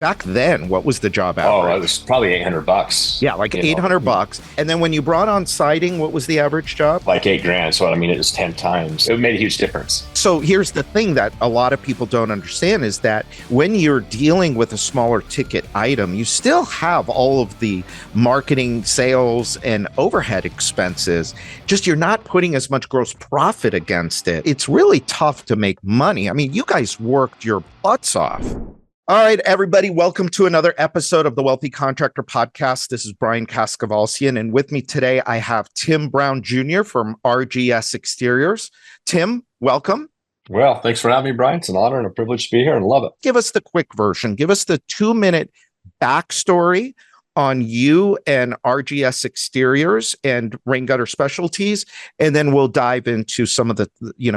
Back then, what was the job Oh, it average? was probably $800. Yeah, like 800 bucks. And then when you brought on siding, what was the average job? Like 8 grand. So I mean, it was 10 times. It made a huge difference. So here's the thing that a lot of people don't understand is that when you're dealing with a smaller ticket item, you still have all of the marketing, sales, and overhead expenses. Just you're not putting as much gross profit against it. It's really tough to make money. I mean, you guys worked your butts off. All right, everybody, welcome to another episode of the Wealthy Contractor Podcast. This is Brian Kaskavalcian, and with me today, I have Tim Brown Jr. from RGS Exteriors. Tim, welcome. Well, thanks for having me, Brian. It's an honor and a privilege to be here and love it. Give us the quick version. Give us the 2-minute backstory on you and RGS Exteriors and Rain Gutter Specialties, and then we'll dive into some of the,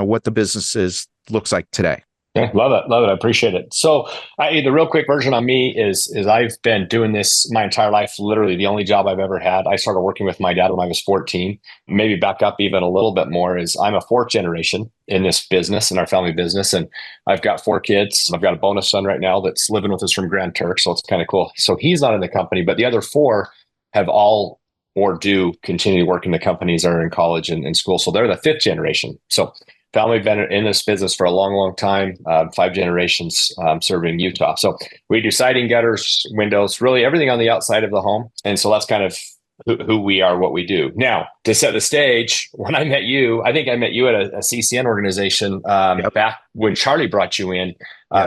what the business looks like today. Yeah, love it. Love it. I appreciate it. So the real quick version on me is I've been doing this my entire life, literally the only job I've ever had. I started working with my dad when I was 14. Maybe back up even a little bit more is I'm a fourth generation in this business, in our family business. And I've got 4 kids. I've got a bonus son right now that's living with us from Grand Turk. So it's kind of cool. So he's not in the company, but the other 4 have all or do continue to work in the companies or in college and school. So they're the 5th generation. So family been in this business for a long, long time, 5 generations serving Utah. So we do siding, gutters, windows, really everything on the outside of the home. And so that's kind of who we are, what we do. Now, to set the stage, when I met you, I think I met you at a CCN organization back when Charlie brought you in,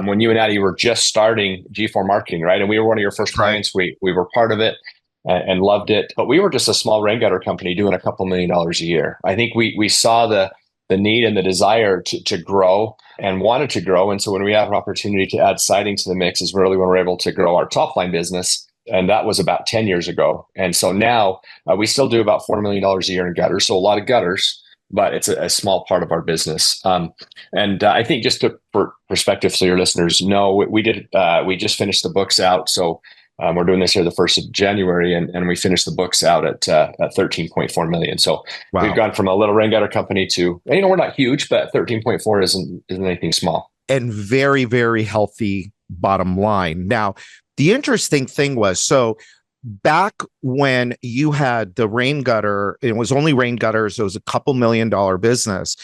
when you and Addie were just starting G4 marketing, right? And we were one of your first clients. We were part of it and loved it. But we were just a small rain gutter company doing a couple $1 million a year. I think we saw the need and the desire to grow and wanted to grow. And so when we have an opportunity to add siding to the mix is really when we're able to grow our top line business. And that was about 10 years ago. And so now we still do about $4 million a year in gutters. So a lot of gutters, but it's a small part of our business. And I think just for perspective, so your listeners know, we just finished the books out. So we're doing this here the 1st of January, and we finished the books out at 13.4 million. So wow. We've gone from a little rain gutter company to, we're not huge, but 13.4 isn't anything small. And very, very healthy bottom line. Now, the interesting thing was, so back when you had the rain gutter, it was only rain gutters, it was a couple $1 million business.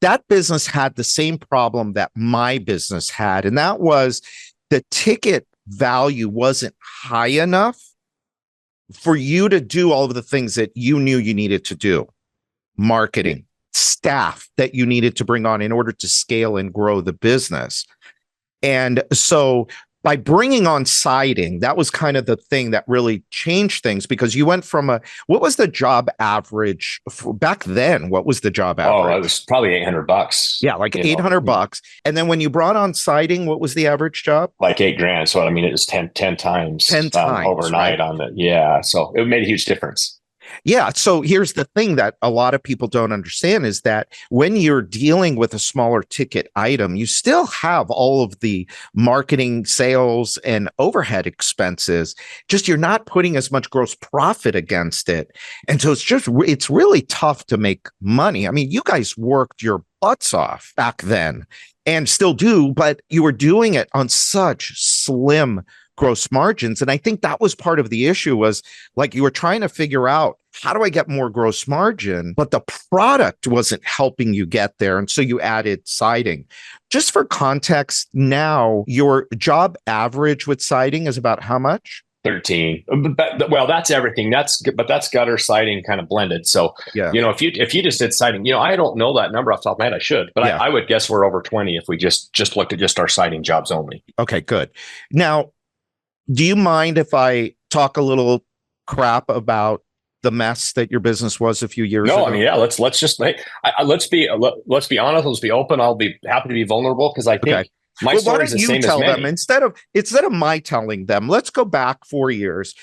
That business had the same problem that my business had, and that was the ticket value wasn't high enough for you to do all of the things that you knew you needed to do. Marketing, staff that you needed to bring on in order to scale and grow the business. And so by bringing on siding, that was kind of the thing that really changed things, because you went from what was the job average back then? What was the job average? Oh, it was probably $800. Yeah, like 800 bucks. And then when you brought on siding, what was the average job? Like 8 grand. So I mean, it was 10 times, 10 times overnight, right? On the, yeah. So it made a huge difference. Yeah. So here's the thing that a lot of people don't understand is that when you're dealing with a smaller ticket item, you still have all of the marketing, sales, and overhead expenses. Just you're not putting as much gross profit against it. And so it's really tough to make money. I mean, you guys worked your butts off back then and still do, but you were doing it on such slim gross margins. And I think that was part of the issue, was like you were trying to figure out, how do I get more gross margin? But the product wasn't helping you get there. And so you added siding. Just for context, now your job average with siding is about how much? 13. Well, that's everything. But that's gutter, siding kind of blended. So, yeah. If you just did siding, I don't know that number off the top of my head. I should, but yeah. I would guess we're over 20 if we just looked at just our siding jobs only. Okay, good. Now, do you mind if I talk a little crap about the mess that your business was a few years ago? No, I mean, yeah, let's just let's be honest, let's be open. I'll be happy to be vulnerable, because I think my story is the same as many. Instead of my telling them, let's go back 4 years.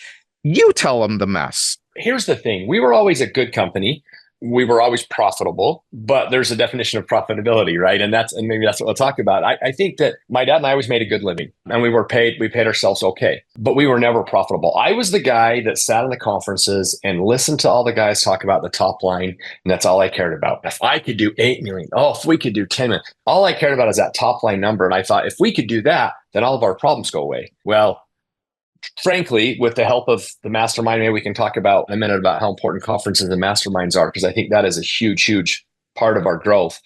You tell them the mess. Here's the thing. We were always a good company. We were always profitable, but there's a definition of profitability, right? And maybe that's what we'll talk about. I think that my dad and I always made a good living, and we paid ourselves okay, but we were never profitable. I was the guy that sat in the conferences and listened to all the guys talk about the top line, and that's all I cared about. If I could do 8 million, if we could do 10 million, all I cared about is that top line number. And I thought, if we could do that, then all of our problems go away. Well, frankly, with the help of the mastermind, maybe we can talk about in a minute about how important conferences and masterminds are, because I think that is a huge, huge part of our growth.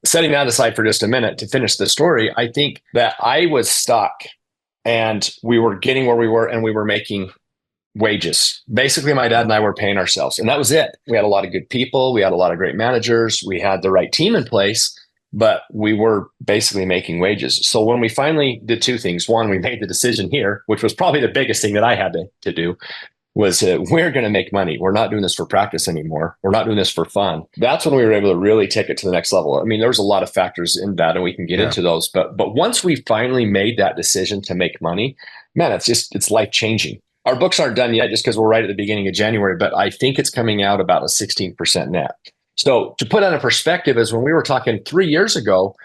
Setting that aside for just a minute to finish the story, I think that I was stuck and we were getting where we were and we were making wages. Basically, my dad and I were paying ourselves, and that was it. We had a lot of good people. We had a lot of great managers. We had the right team in place, but we were basically making wages. So when we finally did two things, one, we made the decision here, which was probably the biggest thing that I had to do, was we're going to make money. We're not doing this for practice anymore. We're not doing this for fun. That's when we were able to really take it to the next level. I mean, there's a lot of factors in that, and we can get into those. But once we finally made that decision to make money, man, it's life changing. Our books aren't done yet just because we're right at the beginning of January, but I think it's coming out about a 16% net. So to put that in perspective is when we were talking 3 years ago,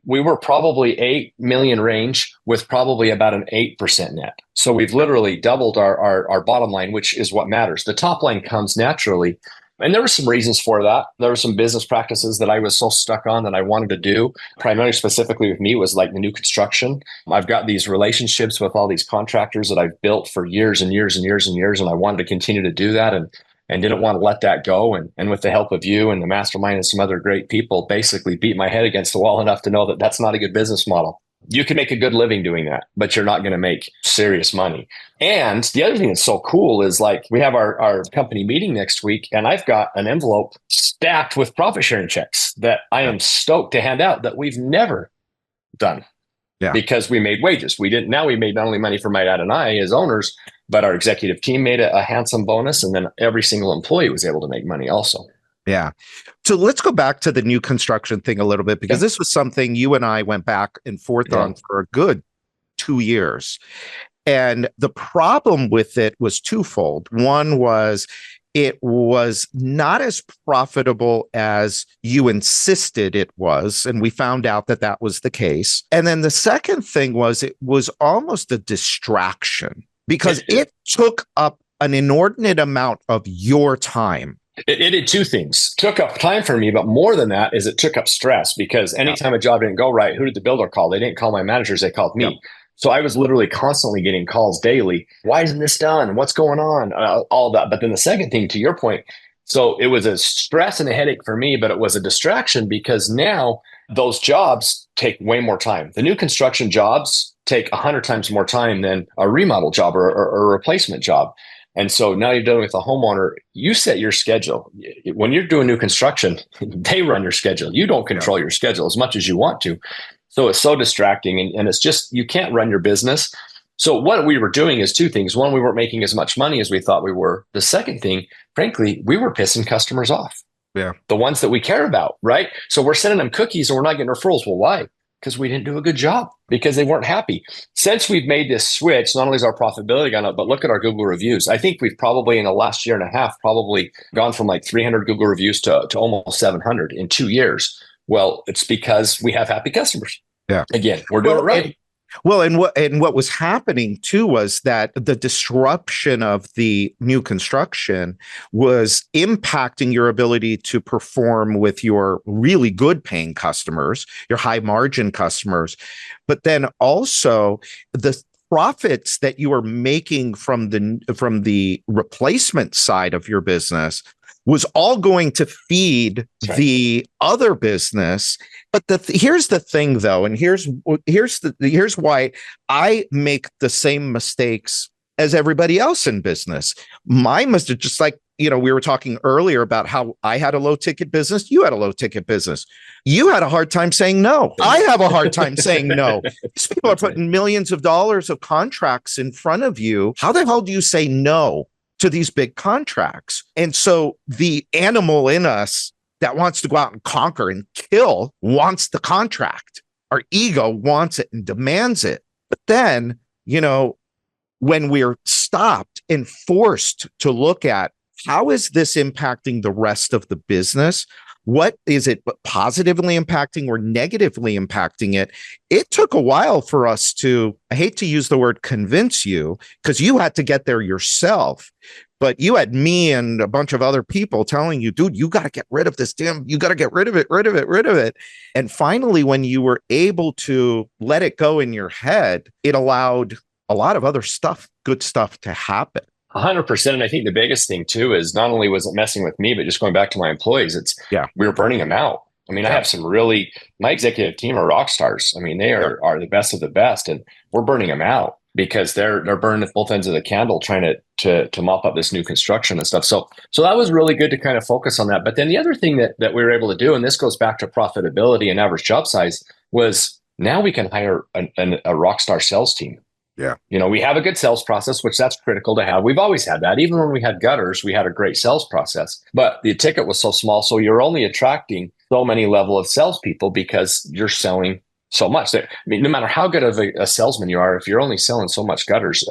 we were probably 8 million range with probably about an 8% net. So we've literally doubled our bottom line, which is what matters. The top line comes naturally. And there were some reasons for that. There were some business practices that I was so stuck on that I wanted to do. Primarily specifically with me was like the new construction. I've got these relationships with all these contractors that I've built for years and years and years and years. And I wanted to continue to do that and didn't want to let that go. And with the help of you and the mastermind and some other great people, basically beat my head against the wall enough to know that that's not a good business model. You can make a good living doing that, but you're not going to make serious money. And the other thing that's so cool is like we have our company meeting next week, and I've got an envelope stacked with profit sharing checks that I am stoked to hand out that we've never done because we made wages. We made not only money for my dad and I as owners, but our executive team made a handsome bonus. And then every single employee was able to make money also. Yeah. So let's go back to the new construction thing a little bit, because this was something you and I went back and forth on for a good 2 years. And the problem with it was twofold. One was it was not as profitable as you insisted it was. And we found out that that was the case. And then the second thing was it was almost a distraction because it took up an inordinate amount of your time. It did two things. Took up time for me, but more than that is it took up stress, because anytime a job didn't go right, who did the builder call? They didn't call my managers, they called me. Yep. So I was literally constantly getting calls daily. Why isn't this done? What's going on? All that. But then the second thing, to your point, so it was a stress and a headache for me, but it was a distraction because now those jobs take way more time. The new construction jobs take 100 times more time than a remodel job or a replacement job. And so now you're dealing with a homeowner, you set your schedule. When you're doing new construction, they run your schedule. You don't control your schedule as much as you want to. So it's so distracting, and it's just, you can't run your business. So what we were doing is two things. One, we weren't making as much money as we thought we were. The second thing, frankly, we were pissing customers off. Yeah. The ones that we care about, right? So we're sending them cookies and we're not getting referrals. Well, why? Because we didn't do a good job, because they weren't happy. Since we've made this switch, not only is our profitability gone up, but look at our Google reviews. I think we've probably in the last year and a half, probably gone from like 300 Google reviews to almost 700 in 2 years. Well, it's because we have happy customers. Yeah. Again, we're doing it right. And what was happening too was that the disruption of the new construction was impacting your ability to perform with your really good paying customers, your high margin customers, but then also the profits that you were making from the replacement side of your business was all going to feed the other business. But here's the thing, though, and here's why I make the same mistakes as everybody else in business. My mistake, just like we were talking earlier about how I had a low ticket business, you had a low ticket business. You had a hard time saying no. I have a hard time saying no. These people are putting millions of dollars of contracts in front of you. How the hell do you say no to these big contracts? And so the animal in us that wants to go out and conquer and kill wants the contract. Our ego wants it and demands it. But then, when we're stopped and forced to look at how is this impacting the rest of the business? What is it positively impacting or negatively impacting it? It took a while for us to, I hate to use the word convince you, because you had to get there yourself. But you had me and a bunch of other people telling you, dude, you got to get rid of this you got to get rid of it. And finally, when you were able to let it go in your head, it allowed a lot of other stuff, good stuff to happen. 100%. And I think the biggest thing too is not only was it messing with me, but just going back to my employees, we were burning them out. I mean, I have my executive team are rock stars. I mean, they are the best of the best, and we're burning them out because they're burning at both ends of the candle trying to mop up this new construction and stuff. So that was really good to kind of focus on that. But then the other thing that we were able to do, and this goes back to profitability and average job size, was now we can hire a rock star sales team. Yeah. We have a good sales process, which that's critical to have. We've always had that. Even when we had gutters, we had a great sales process, but the ticket was so small. So you're only attracting so many level of salespeople because you're selling so much. I mean, no matter how good of a salesman you are, if you're only selling so much gutters,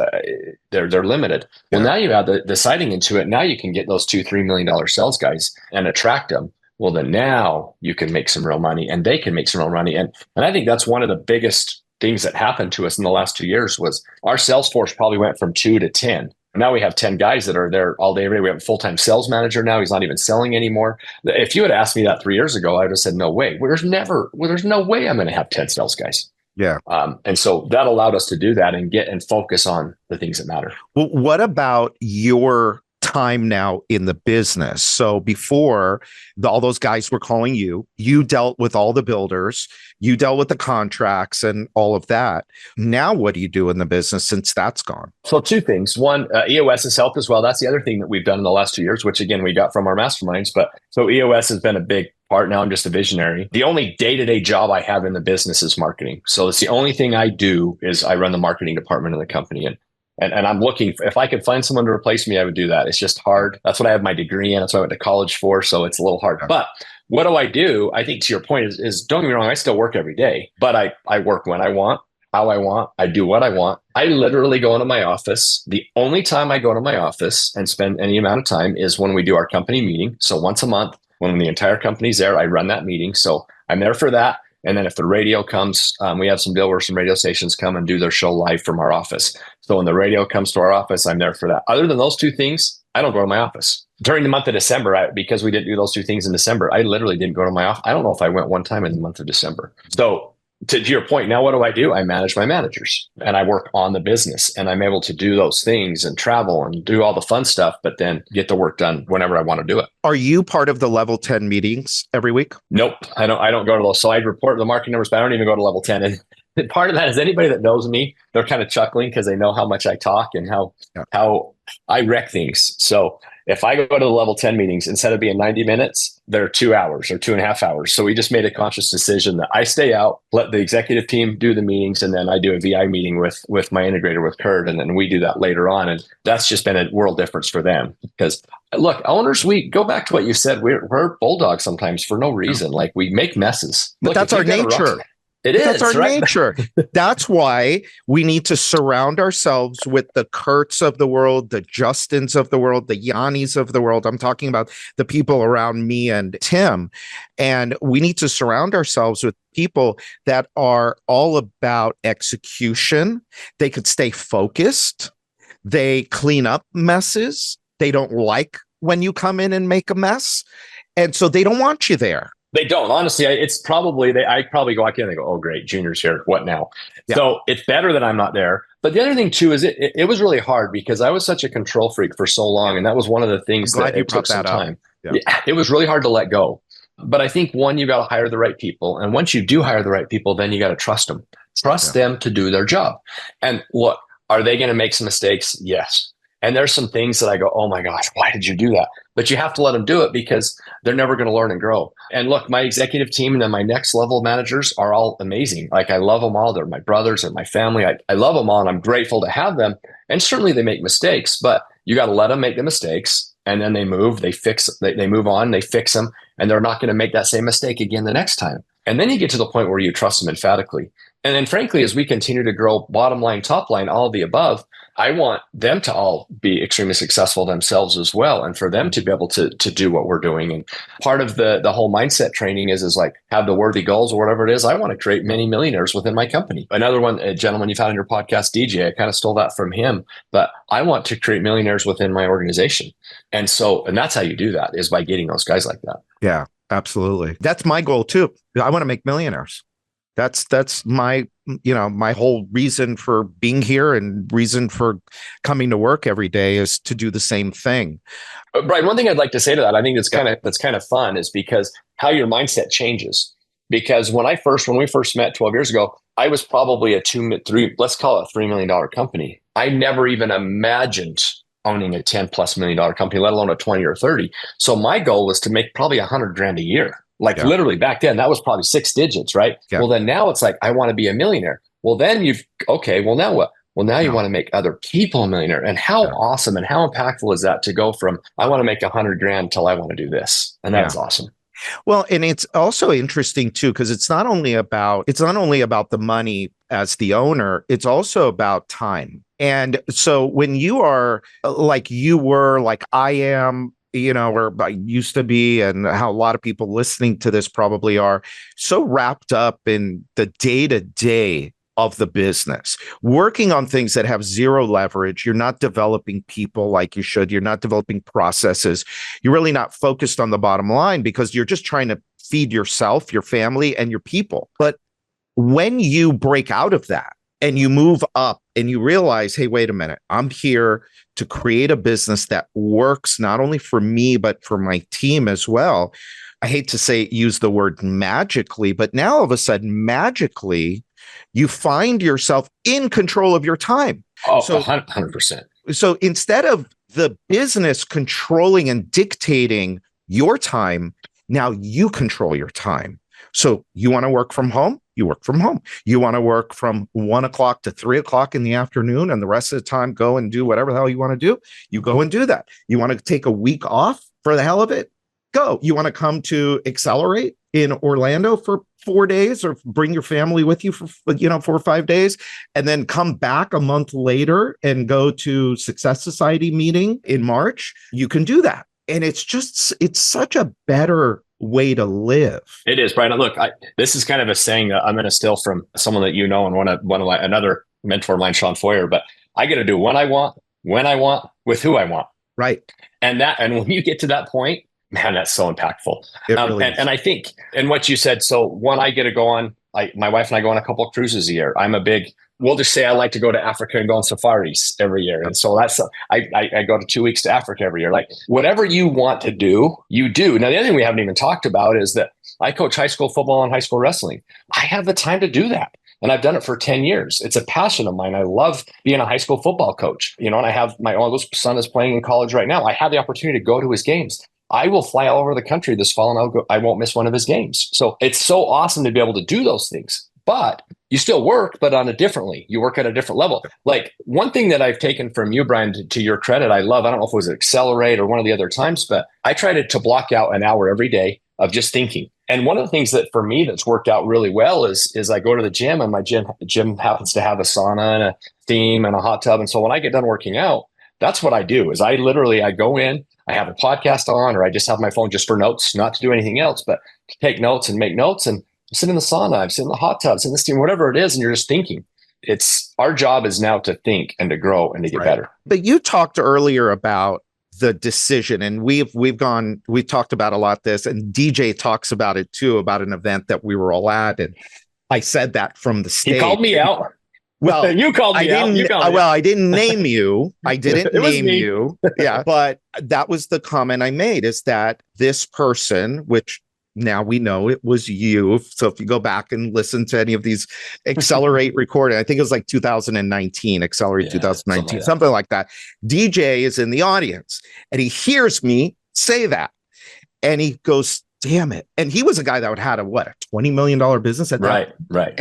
they're limited. Well, now you add the siding into it. Now you can get those $2-3 million sales guys and attract them. Well, then now you can make some real money, and they can make some real money. And I think that's one of the biggest things that happened to us in the last 2 years was our sales force probably went from 2 to 10. Now we have 10 guys that are there all day, every day. We have a full-time sales manager now. He's not even selling anymore. If you had asked me that 3 years ago, I would have said, no way. There's no way I'm going to have 10 sales guys. Yeah. And so that allowed us to do that and focus on the things that matter. Well, what about your time now in the business? So before all those guys were calling you dealt with all the builders, you dealt with the contracts and all of that. Now, what do you do in the business since that's gone? So two things. One, EOS has helped as well. That's the other thing that we've done in the last 2 years, which again, we got from our masterminds. But so EOS has been a big part. Now I'm just a visionary. The only day-to-day job I have in the business is marketing. So it's the only thing I do is I run the marketing department of the company. And I'm looking, if I could find someone to replace me, I would do that. It's just hard. That's what I have my degree in. That's what I went to college for. So it's a little hard. But what do I do? I think to your point is don't get me wrong, I still work every day, but I work when I want, how I want. I do what I want. I literally go into my office. The only time I go to my office and spend any amount of time is when we do our company meeting. So once a month, when the entire company's there, I run that meeting. So I'm there for that. And then if the radio comes, we have some deal where some radio stations come and do their show live from our office. So when the radio comes to our office, I'm there for that. Other than those two things, I don't go to my office. During the month of December, because we didn't do those two things in December, I literally didn't go to my office. I don't know if I went one time in the month of December. So to your point, now what do? I manage my managers and I work on the business, and I'm able to do those things and travel and do all the fun stuff, but then get the work done whenever I want to do it. Are you part of the level 10 meetings every week? Nope. I don't go to those. So I report the marketing numbers, but I don't even go to level 10. And part of that is anybody that knows me, they're kind of chuckling because they know how much I talk and how I wreck things. So if I go to the level 10 meetings, instead of being 90 minutes, they're 2 hours or 2.5 hours. So we just made a conscious decision that I stay out, let the executive team do the meetings, and then I do a VI meeting with my integrator, with Kurt, and then we do that later on. And that's just been a world difference for them. Because look, owners, we go back to what you said, we're bulldogs sometimes for no reason. Like we make messes. But that's our nature. It is. That's our right? nature. That's why we need to surround ourselves with the Kurts of the world, the Justins of the world, the Yannis of the world. I'm talking about the people around me and Tim. And we need to surround ourselves with people that are all about execution. They could stay focused. They clean up messes. They don't like when you come in and make a mess. And so they don't want you there. They don't. Honestly, it's probably, I probably go out and they go, oh, great, Junior's here. What now? Yeah. So it's better that I'm not there. But the other thing, too, is it was really hard because I was such a control freak for so long. And that was one of the things that it took some time. Yeah. It was really hard to let go. But I think, one, you got to hire the right people. And once you do hire the right people, then you got to trust them. Trust them to do their job. And look, are they going to make some mistakes? Yes. And there's some things that I go, oh my gosh, why did you do that? But you have to let them do it because they're never going to learn and grow. And look, my executive team and then my next level managers are all amazing. Like I love them all. They're my brothers and my family. I love them all and I'm grateful to have them. And certainly they make mistakes, but you got to let them make the mistakes. And then they move, they fix, they move on, they fix them. And they're not going to make that same mistake again the next time. And then you get to the point where you trust them emphatically. And then frankly, as we continue to grow bottom line, top line, all of the above, I want them to all be extremely successful themselves as well. And for them to be able to do what we're doing. And part of the whole mindset training is like have the worthy goals or whatever it is. I want to create many millionaires within my company. Another one, a gentleman you've had on your podcast, DJ, I kind of stole that from him, but I want to create millionaires within my organization. And that's how you do that is by getting those guys like that. Yeah, absolutely. That's my goal too. I want to make millionaires. That's my, my whole reason for being here and reason for coming to work every day is to do the same thing. Brian, one thing I'd like to say to that, I think that's kind of fun, is because how your mindset changes. Because when we first met 12 years ago, I was probably let's call it a $3 million company. I never even imagined owning a 10 plus $1 million company, let alone a 20 or 30. So my goal was to make probably 100 grand a year. Like literally back then, that was probably 6 digits, right? Yeah. Well, then now it's like, I want to be a millionaire. Well, then well, now what? Well, now you want to make other people a millionaire. And how awesome and how impactful is that to go from, I want to make 100 grand till I want to do this. And that's awesome. Well, and it's also interesting too, because it's not only about the money as the owner, it's also about time. And so when you are like I am, or I used to be, and how a lot of people listening to this probably are so wrapped up in the day-to-day of the business, working on things that have zero leverage. You're not developing people like you should. You're not developing processes. You're really not focused on the bottom line because you're just trying to feed yourself, your family, and your people. But when you break out of that and you move up and you realize, hey, wait a minute, I'm here to create a business that works not only for me, but for my team as well. I hate to use the word magically, but now all of a sudden, magically, you find yourself in control of your time. Oh, so 100%. So instead of the business controlling and dictating your time, now you control your time. So you want to work from home? You work from home. You want to work from 1 o'clock to 3 o'clock in the afternoon, and the rest of the time go and do whatever the hell you want to do. You go and do that. You want to take a week off for the hell of it? Go. You want to come to Accelerate in Orlando for 4 days, or bring your family with you for 4 or 5 days, and then come back a month later and go to Success Society meeting in March? You can do that. And it's such a better way to live. It is, Brian. Look, this is kind of a saying that I'm going to steal from someone that you know, and another mentor of mine, Sean Foyer. But I got to do what I want, when I want, with who I want. Right. And when you get to that point, man, that's so impactful. Really and I think, and what you said, so when I get to go on, my wife and I go on a couple of cruises a year. We'll just say I like to go to Africa and go on safaris every year. And so I go to 2 weeks to Africa every year. Like, whatever you want to do, you do. Now, the other thing we haven't even talked about is that I coach high school football and high school wrestling. I have the time to do that. And I've done it for 10 years. It's a passion of mine. I love being a high school football coach, and I have my oldest son is playing in college right now. I have the opportunity to go to his games. I will fly all over the country this fall, and I won't miss one of his games. So it's so awesome to be able to do those things. But you still work, but you work at a different level. Like, one thing that I've taken from you, Brian, to your credit, I don't know if it was Accelerate or one of the other times, but I try to block out an hour every day of just thinking. And one of the things that for me that's worked out really well is I go to the gym, and my gym happens to have a sauna and a steam and a hot tub. And so when I get done working out, that's what I do. Is I go in, I have a podcast on, or I just have my phone just for notes, not to do anything else, but to take notes and make notes. And I sit in the sauna, I sit in the hot tub, sit in the steam, whatever it is, and you're just thinking. Our job is now to think and to grow and to get better. But you talked earlier about the decision, and we've talked about a lot this, and DJ talks about it too, about an event that we were all at, and I said that from the stage. He called me out. Well, you called me out. I didn't name you. I didn't name you. Yeah, but that was the comment I made, is that this person, which now we know it was you. So if you go back and listen to any of these Accelerate recording, I think it was like 2019, Accelerate 2019, something like that. DJ is in the audience, and he hears me say that, and he goes, damn it. And he was a guy that had a $20 million business at that. Right.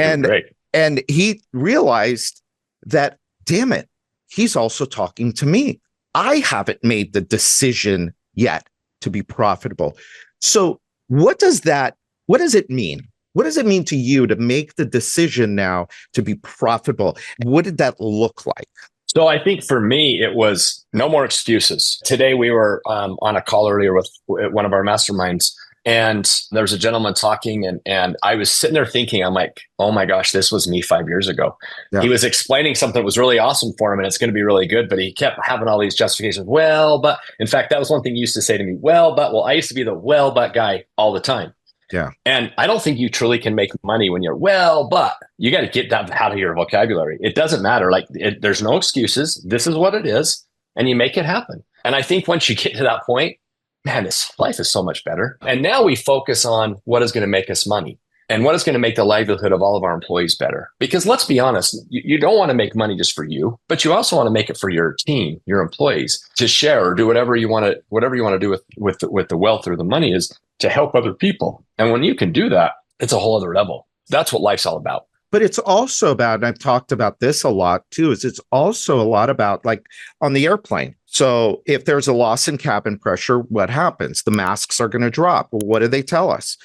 And he realized that, damn it, he's also talking to me. I haven't made the decision yet to be profitable. So what does it mean? What does it mean to you to make the decision now to be profitable? What did that look like? So I think for me, it was no more excuses. Today, we were on a call earlier with one of our masterminds, and there was a gentleman talking, and I was sitting there thinking, I'm like, oh my gosh, this was me 5 years ago. Yeah. He was explaining something that was really awesome for him, and it's going to be really good, but he kept having all these justifications. Well, but in fact, that was one thing he used to say to me. Well, I used to be the but guy all the time. Yeah. And I don't think you truly can make money when you're, well, but you got to get that out of your vocabulary. It doesn't matter. Like there's no excuses. This is what it is. And you make it happen. And I think once you get to that point, man, this life is so much better. And now we focus on what is going to make us money and what is going to make the livelihood of all of our employees better. Because let's be honest, you don't want to make money just for you, but you also want to make it for your team, your employees, to share or do whatever you want to do with the wealth or the money is to help other people. And when you can do that, it's a whole other level. That's what life's all about. But it's also about, and I've talked about this a lot too, is it's also a lot about like on the airplane. So if there's a loss in cabin pressure, what happens? The masks are going to drop. Well, what do they tell us?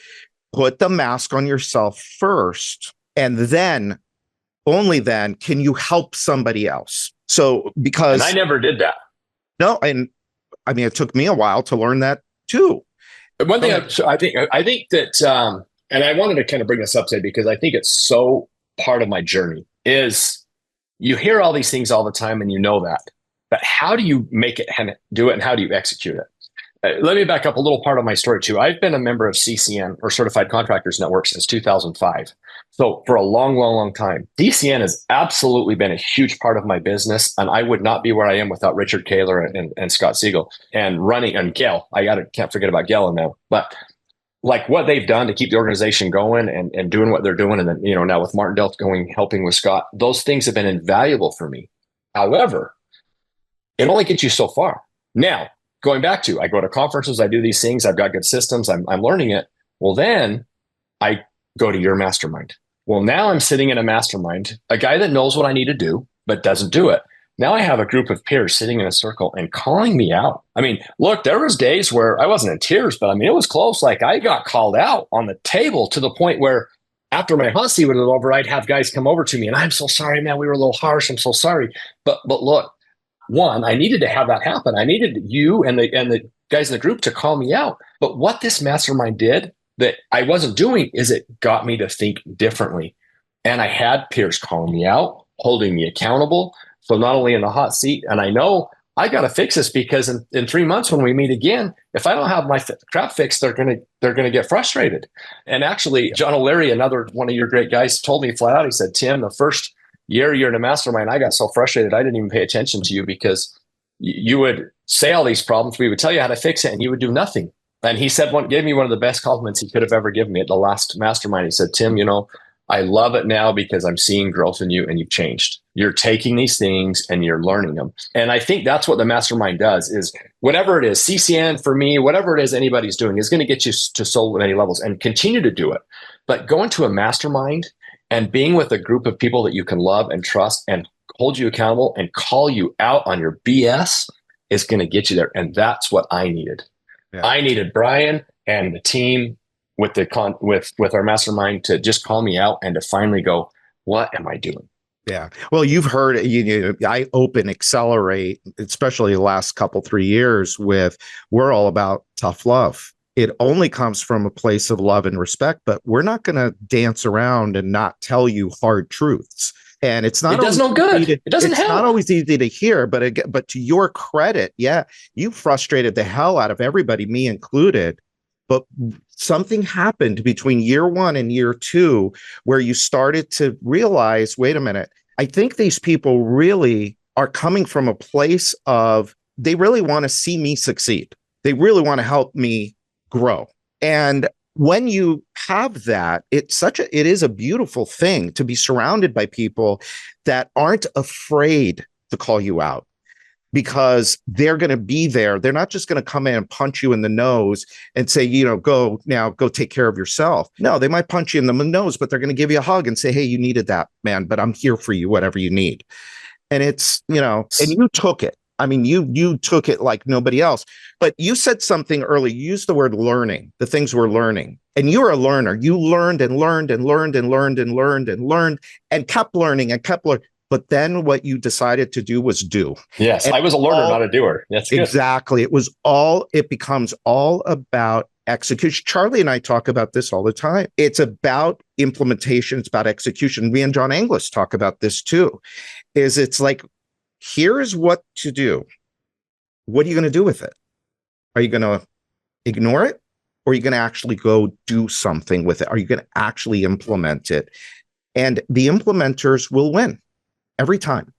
Put the mask on yourself first, and then only then can you help somebody else. So because and I never did that. No, and I mean, it took me a while to learn that too. One thing I think that, and I wanted to kind of bring this up today because I think it's so part of my journey is you hear all these things all the time and you know that, but how do you make it and do it and how do you execute it? Let me back up a little part of my story too. I've been a member of CCN or Certified Contractors Network since 2005. So for a long, long, long time, DCN has absolutely been a huge part of my business. And I would not be where I am without Richard Kaler and Scott Siegel and running and Gail. Can't forget about Gail in there. But like what they've done to keep the organization going and doing what they're doing. And then, now with Martindale helping with Scott, those things have been invaluable for me. However, it only gets you so far. Now, going back to, I go to conferences, I do these things, I've got good systems, I'm learning it. Well, then I go to your mastermind. Well, now I'm sitting in a mastermind, a guy that knows what I need to do, but doesn't do it. Now I have a group of peers sitting in a circle and calling me out. I mean, look, there was days where I wasn't in tears, but I mean, it was close. Like I got called out on the table to the point where after my hot seat was over, I'd have guys come over to me and I'm so sorry, man, we were a little harsh. I'm so sorry. But look, one, I needed to have that happen. I needed you and the guys in the group to call me out. But what this mastermind did that I wasn't doing is it got me to think differently. And I had peers calling me out, holding me accountable. So not only in the hot seat, and I know I got to fix this because in 3 months when we meet again, if I don't have my crap fixed, they're gonna get frustrated. And actually, John O'Leary, another one of your great guys, told me flat out. He said, "Tim, the first year you're in a mastermind, I got so frustrated I didn't even pay attention to you because you would say all these problems. We would tell you how to fix it, and you would do nothing." And he said gave me one of the best compliments he could have ever given me at the last mastermind. He said, "Tim, I love it now because I'm seeing growth in you and you've changed. You're taking these things and you're learning them." And I think that's what the mastermind does is whatever it is, CCN for me, whatever it is anybody's doing is going to get you to so many levels and continue to do it. But going to a mastermind and being with a group of people that you can love and trust and hold you accountable and call you out on your BS is going to get you there. And that's what I needed. Yeah. I needed Brian and the team with our mastermind to just call me out and to finally go, what am I doing? Yeah. Well, you've heard I open Accelerate, especially the last 3 years we're all about tough love. It only comes from a place of love and respect, but we're not going to dance around and not tell you hard truths. And it's not. It does no good. It doesn't help. It's not always easy to hear, but to your credit, yeah, you frustrated the hell out of everybody, me included. But something happened between year 1 and year 2 where you started to realize, wait a minute, I think these people really are coming from a place of they really want to see me succeed. They really want to help me grow. And when you have that, it is a beautiful thing to be surrounded by people that aren't afraid to call you out, because they're going to be there. They're not just going to come in and punch you in the nose and say, go take care of yourself. No, they might punch you in the nose, but they're going to give you a hug and say, hey, you needed that, man, but I'm here for you, whatever you need. And it's, and you took it. I mean, you took it like nobody else. But you said something early. You used the word learning, the things we're learning. And you're a learner. You learned and learned and learned and learned and learned and learned and kept learning and kept learning. But then what you decided to do was do. Yes, and I was a learner, not a doer. That's good. Exactly. It becomes all about execution. Charlie and I talk about this all the time. It's about implementation. It's about execution. Me and John Anglis talk about this too. It's like, here is what to do. What are you going to do with it? Are you going to ignore it? or are you going to actually go do something with it? Are you going to actually implement it? And the implementers will win every time,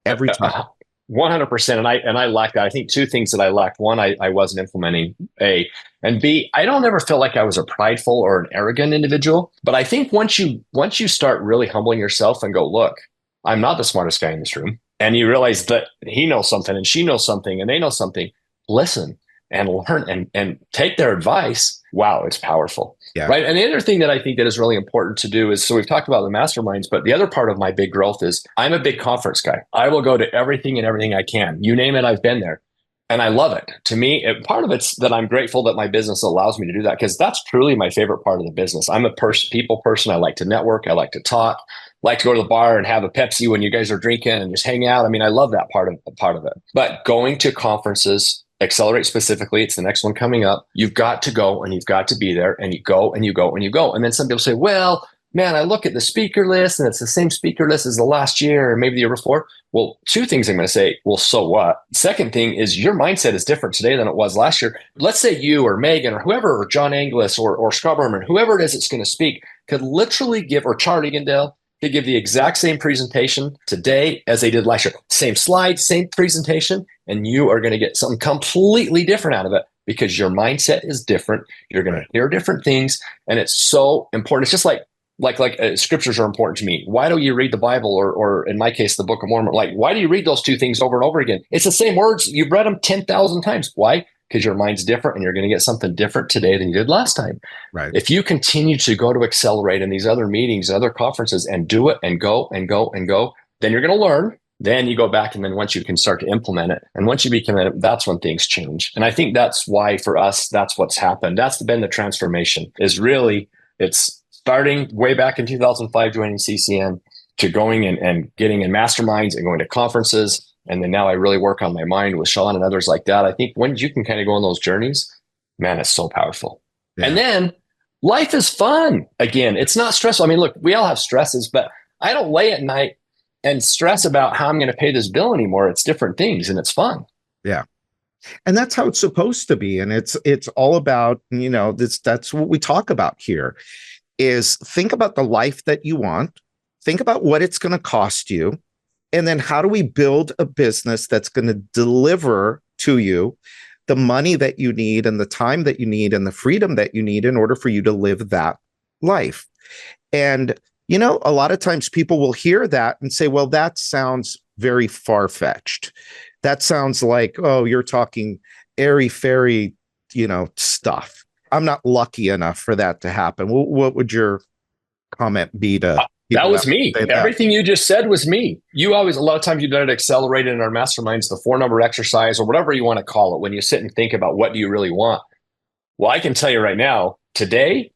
every time. 100%. And I lacked that. I think two things that I lacked. One, I wasn't implementing, A, and B, I don't ever feel like I was a prideful or an arrogant individual. But I think once you start really humbling yourself and go, look, I'm not the smartest guy in this room. And you realize that he knows something and she knows something and they know something. Listen and learn and take their advice. Wow, it's powerful. Yeah. Right. And the other thing that I think that is really important to do is, so we've talked about the masterminds, but the other part of my big growth is I'm a big conference guy. I will go to everything and everything I can. You name it, I've been there. And I love it. To me, part of it's that I'm grateful that my business allows me to do that, because that's truly my favorite part of the business. I'm a people person. I like to network. I like to talk. Like to go to the bar and have a Pepsi when you guys are drinking and just hang out. I mean, I love that part of it. But going to conferences, Accelerate specifically, it's the next one coming up. You've got to go and you've got to be there, and you go and you go and you go. And then some people say, well, man, I look at the speaker list and it's the same speaker list as the last year or maybe the year before. Well, two things I'm going to say. Well, so what? Second thing is your mindset is different today than it was last year. Let's say you or Megan or whoever, or John Anglis or Scott Berman, whoever it is that's going to speak, could literally give, or Charlie Gandale, could give the exact same presentation today as they did last year. Same slide, same presentation, and you are going to get something completely different out of it because your mindset is different. You're going to hear different things, and it's so important. It's just like scriptures are important to me. Why do you read the Bible, or in my case, the Book of Mormon? Like, why do you read those two things over and over again? It's the same words. You've read them 10,000 times. Why? Because your mind's different, and you're going to get something different today than you did last time. Right. If you continue to go to Accelerate and these other meetings, other conferences, and do it and go and go and go, then you're going to learn. Then you go back, and then once you can start to implement it, and once you become it, that's when things change. And I think that's why for us, that's what's happened. That's been the transformation. Is really, it's starting way back in 2005, joining CCN, to going and getting in masterminds and going to conferences. And then now I really work on my mind with Sean and others like that. I think when you can kind of go on those journeys, man, it's so powerful. Yeah. And then life is fun. Again, it's not stressful. I mean, look, we all have stresses, but I don't lay at night and stress about how I'm going to pay this bill anymore. It's different things, and it's fun. Yeah. And that's how it's supposed to be. And it's all about, that's what we talk about here, is think about the life that you want. Think about what it's going to cost you. And then how do we build a business that's going to deliver to you the money that you need and the time that you need and the freedom that you need in order for you to live that life? And, a lot of times people will hear that and say, well, that sounds very far-fetched. That sounds like, oh, you're talking airy-fairy, stuff. I'm not lucky enough for that to happen. What would your comment be to... That was me. Everything you just said was me. You always, a lot of times you've done it accelerated in our masterminds, the 4-number exercise, or whatever you want to call it, when you sit and think about what do you really want. Well, I can tell you right now, today,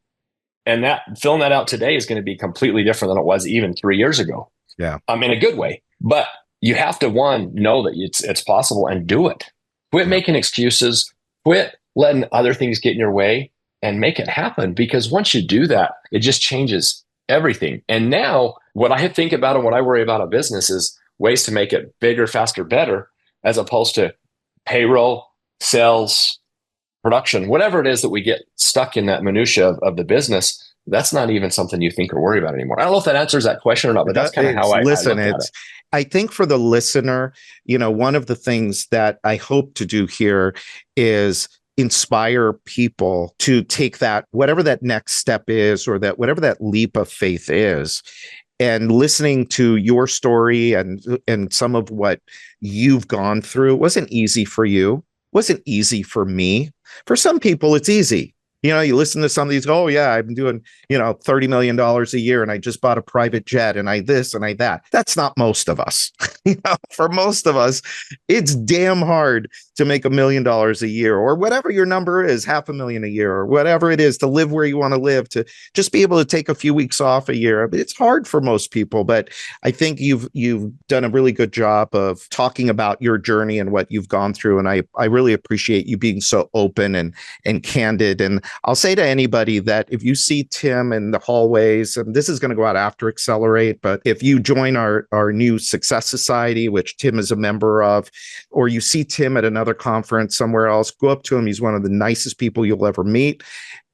and that filling that out today is going to be completely different than it was even 3 years ago. Yeah. In a good way. But you have to, one, know that it's possible and do it. Quit making excuses. Quit letting other things get in your way and make it happen. Because once you do that, it just changes everything. And now what I think about and what I worry about a business is ways to make it bigger, faster, better, as opposed to payroll, sales, production, whatever it is that we get stuck in that minutia of the business. That's not even something you think or worry about anymore. I don't know if that answers that question or not, but that's kind of how I look at it. I think for the listener, one of the things that I hope to do here is inspire people to take that, whatever that next step is, or that whatever that leap of faith is. And listening to your story and some of what you've gone through, it wasn't easy for you, wasn't easy for me. For some people, it's easy. You listen to some of these, oh yeah, I've been doing, $30 million a year, and I just bought a private jet, and I this and I that. That's not most of us. For most of us, it's damn hard to make $1 million a year, or whatever your number is, $500,000 a year, or whatever it is, to live where you want to live, to just be able to take a few weeks off a year. It's hard for most people, but I think you've done a really good job of talking about your journey and what you've gone through. And I really appreciate you being so open and candid. And I'll say to anybody that if you see Tim in the hallways, and this is going to go out after Accelerate, but if you join our new Success Society, which Tim is a member of, or you see Tim at another another conference somewhere else, go up to him. He's one of the nicest people you'll ever meet.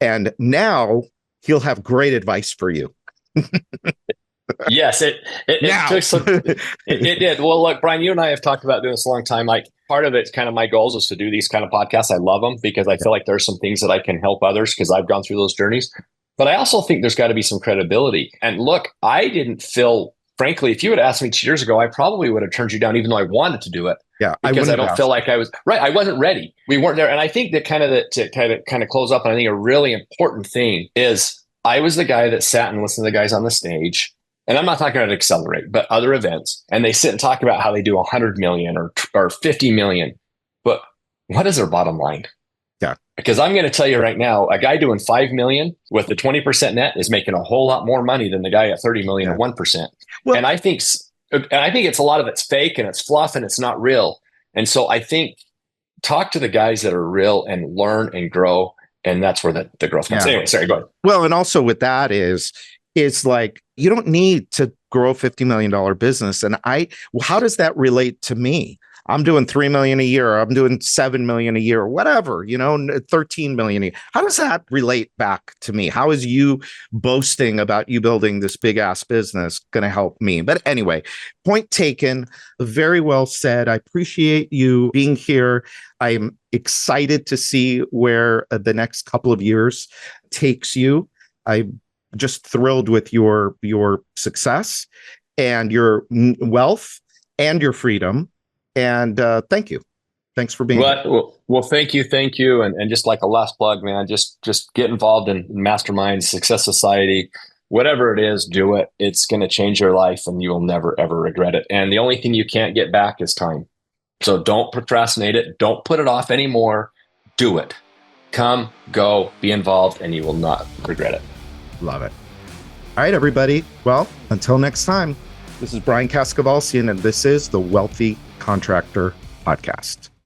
And now he'll have great advice for you. Yes, it took some, it did. Well, look, Brian, you and I have talked about doing this a long time. Like part of it's kind of my goals is to do these kind of podcasts. I love them because I feel like there's some things that I can help others because I've gone through those journeys. But I also think there's got to be some credibility. And look, I didn't feel, frankly, if you had asked me 2 years ago, I probably would have turned you down, even though I wanted to do it. Yeah, because I don't feel like I was right. I wasn't ready. We weren't there. And I think that to close up, and I think a really important thing is I was the guy that sat and listened to the guys on the stage. And I'm not talking about Accelerate, but other events. And they sit and talk about how they do 100 million or 50 million. But what is their bottom line? Yeah. Because I'm going to tell you right now, a guy doing 5 million with the 20% net is making a whole lot more money than the guy at 30 million at 1%. Well, and I think it's a lot of it's fake and it's fluff and it's not real. And so I think talk to the guys that are real and learn and grow. And that's where the growth comes. Anyway, sorry, go ahead. Well, and also with that is like, you don't need to grow a $50 million business. And how does that relate to me? I'm doing 3 million a year. I'm doing 7 million a year, whatever, 13 million a year. How does that relate back to me? How is you boasting about you building this big ass business going to help me? But anyway, point taken. Very well said. I appreciate you being here. I'm excited to see where the next couple of years takes you. I'm just thrilled with your success and your wealth and your freedom. And thank you. Thanks for being here. Well, thank you. And just like a last plug, man, just get involved in Mastermind, Success Society, whatever it is, do it. It's going to change your life and you will never, ever regret it. And the only thing you can't get back is time. So don't procrastinate it. Don't put it off anymore. Do it. Come, go, be involved, and you will not regret it. Love it. All right, everybody. Well, until next time, this is Brian Kaskavalcian, and this is the Wealthy Contractor Podcast.